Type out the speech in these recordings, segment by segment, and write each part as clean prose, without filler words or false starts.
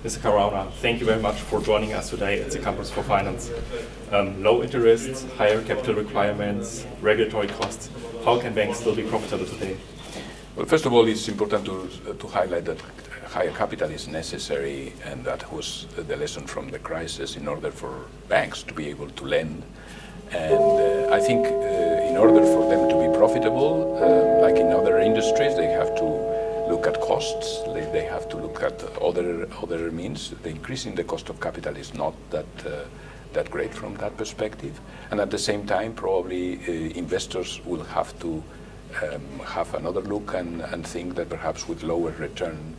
Mr. Caruana, thank you very much for joining us today at the Campus for Finance. Low interest, higher capital requirements, regulatory costs. How can banks still be profitable today? Well, first of all, it's important to highlight that higher capital is necessary, and that was the lesson from the crisis in order for banks to be able to lend. And I think in order for them to be profitable, like in other industries, they have to look at costs. They have to look at other means. The increasing the cost of capital is not that great from that perspective. And at the same time, probably investors will have to have another look and think that perhaps with lower return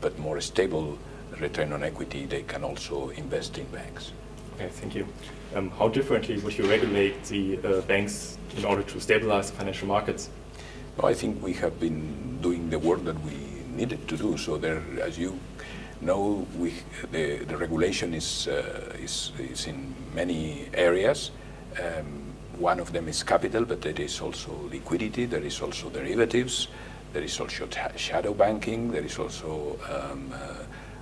but more stable return on equity, they can also invest in banks. Okay, thank you. How differently would you regulate the banks in order to stabilize the financial markets? Well, I think we have been doing the work that we needed to do. So there, as you know, the regulation is in many areas. One of them is capital, but there is also liquidity, there is also derivatives, there is also shadow banking, there is also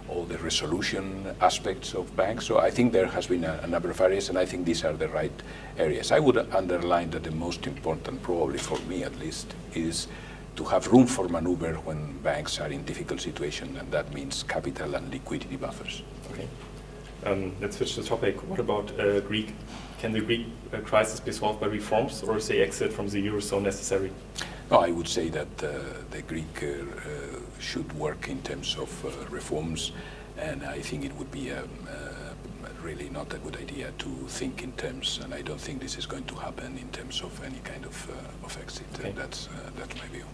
all the resolution aspects of banks. So I think there has been a number of areas, and I think these are the right areas. I would underline that the most important, probably for me at least, is to have room for maneuver when banks are in difficult situations, and that means capital and liquidity buffers. Okay. Let's switch the topic. What about Greek? Can the Greek crisis be solved by reforms, or is the exit from the Eurozone necessary? No, I would say that the Greek should work in terms of reforms, and I think it would be really not a good idea to think in terms, and I don't think this is going to happen in terms of any kind of exit. Okay. That's my view.